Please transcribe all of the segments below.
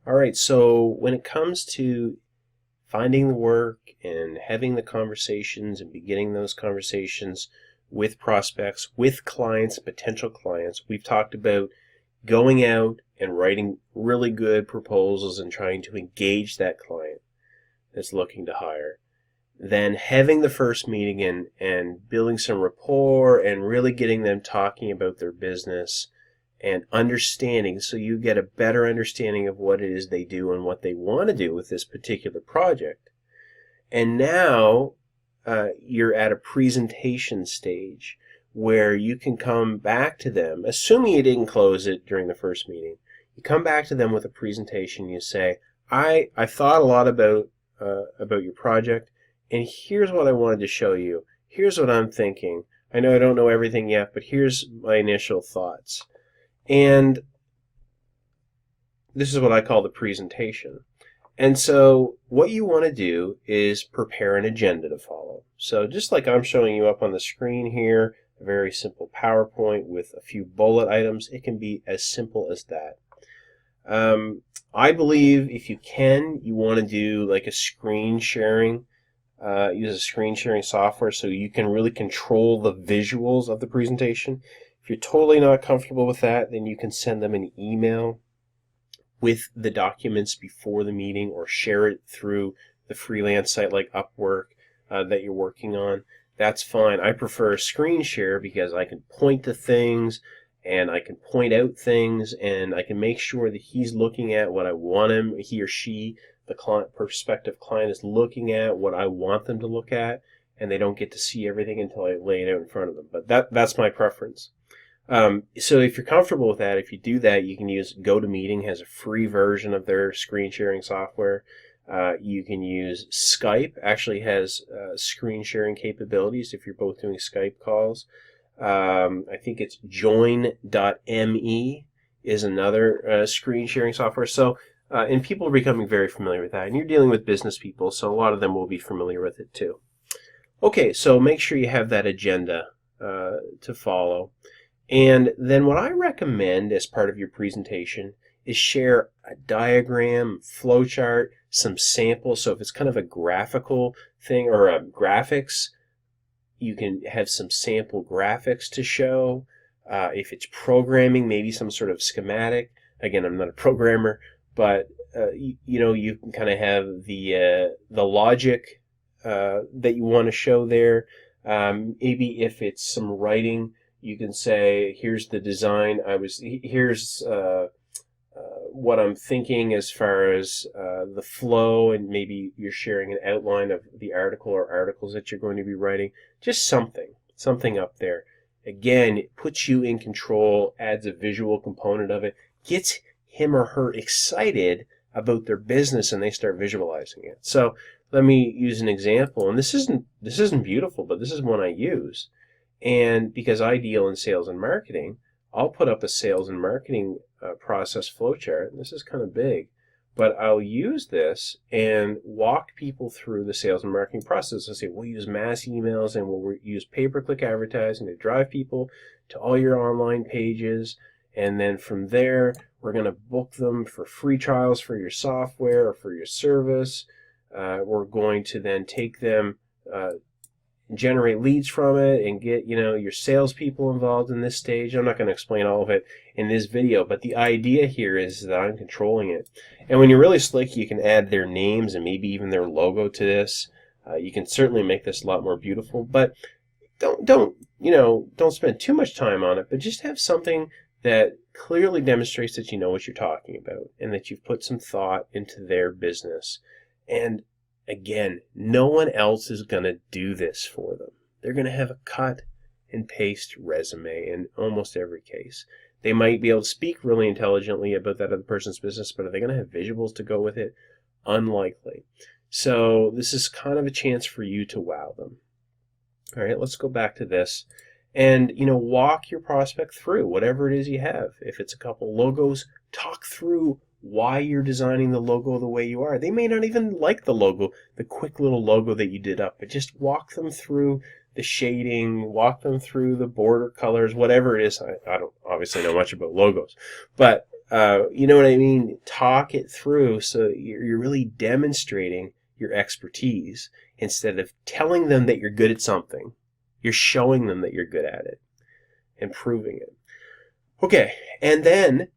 All right, so when it comes to finding the work and having the conversations and beginning those conversations with prospects, with clients, potential clients, we've talked about going out and writing really good proposals and trying to engage that client that's looking to hire. Then having the first meeting and building some rapport and really getting them talking about their business and understanding, so you get a better understanding of what it is they do and what they want to do with this particular project. And now you're at a presentation stage where you can come back to them, assuming you didn't close it during the first meeting. You come back to them with a presentation. You say, I thought a lot about your project, and here's what I wanted to show you. Here's what I'm thinking. I know I don't know everything yet, but here's my initial thoughts. And this is what I call the presentation. And so what you want to do is prepare an agenda to follow. So just like I'm showing you up on the screen here, a very simple PowerPoint with a few bullet items, it can be as simple as that. I believe if you can, you want to do like a screen sharing, use a screen sharing software so you can really control the visuals of the presentation. If you're totally not comfortable with that, then you can send them an email with the documents before the meeting or share it through the freelance site like Upwork that you're working on. That's fine. I prefer a screen share because I can point to things and I can point out things and I can make sure that he's looking at what I want him, he or she, the client, prospective client is looking at what I want them to look at, and they don't get to see everything until I lay it out in front of them. But that's my preference. So if you're comfortable with that, if you do that, you can use GoToMeeting, has a free version of their screen sharing software. You can use Skype, actually has screen sharing capabilities if you're both doing Skype calls. I think it's join.me is another screen sharing software. So, and people are becoming very familiar with that. And you're dealing with business people, so a lot of them will be familiar with it too. Okay, so make sure you have that agenda to follow. And then what I recommend as part of your presentation is share a diagram, flowchart, some samples. So if it's kind of a graphical thing or a graphics, you can have some sample graphics to show. If it's programming, maybe some sort of schematic. Again, I'm not a programmer, but you can kind of have the logic that you want to show there. Maybe if it's some writing, you can say, here's the design. Here's what I'm thinking as far as the flow, and maybe you're sharing an outline of the article or articles that you're going to be writing. Just something up there. Again, it puts you in control, adds a visual component of it, gets him or her excited about their business, and they start visualizing it. So let me use an example, and this isn't beautiful, but this is one I use. And because I deal in sales and marketing, I'll put up a sales and marketing process flowchart. And this is kind of big, but I'll use this and walk people through the sales and marketing process. I'll say, we'll use mass emails and we'll use pay-per-click advertising to drive people to all your online pages. And then from there, we're going to book them for free trials for your software or for your service. We're going to then take them, generate leads from it, and get your salespeople involved in this stage. I'm not going to explain all of it in this video, but the idea here is that I'm controlling it. And when you're really slick, you can add their names and maybe even their logo to this. You can certainly make this a lot more beautiful, but don't spend too much time on it. But just have something that clearly demonstrates that you know what you're talking about and that you've put some thought into their business. And again, no one else is going to do this for them. They're going to have a cut and paste resume in almost every case. They might be able to speak really intelligently about that other person's business, but are they going to have visuals to go with it? Unlikely. So this is kind of a chance for you to wow them. All right, let's go back to this. And, walk your prospect through whatever it is you have. If it's a couple logos, talk through why you're designing the logo the way you are. They may not even like the logo, the quick little logo that you did up, but just walk them through the shading, walk them through the border colors, whatever it is. I don't obviously know much about logos, but You know what I mean? Talk it through so you're really demonstrating your expertise instead of telling them that you're good at something. You're showing them that you're good at it and proving it. Okay, and then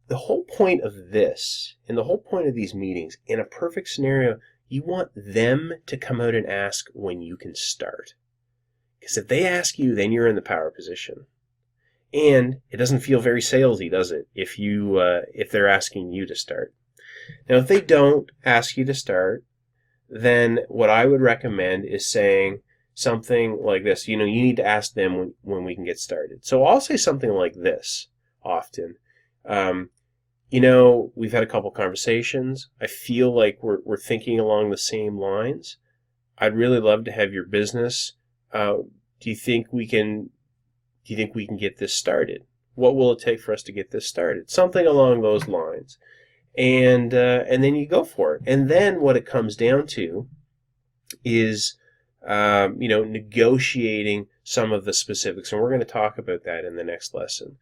the whole point of this and the whole point of these meetings, in a perfect scenario, you want them to come out and ask when you can start. Because if they ask you, then you're in the power position. And it doesn't feel very salesy, does it, if they're asking you to start. Now, if they don't ask you to start, then what I would recommend is saying something like this. You need to ask them when we can get started. So I'll say something like this often. We've had a couple conversations. I feel like we're thinking along the same lines. I'd really love to have your business. Do you think we can get this started? What will it take for us to get this started? Something along those lines. And then you go for it. And then what it comes down to is negotiating some of the specifics. And we're going to talk about that in the next lesson.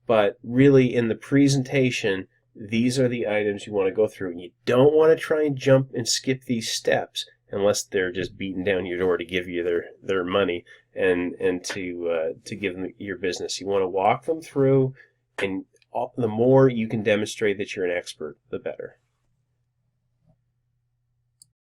But really, in the presentation, these are the items you want to go through. And you don't want to try and jump and skip these steps unless they're just beating down your door to give you their money and to give them your business. You want to walk them through, and the more you can demonstrate that you're an expert, the better.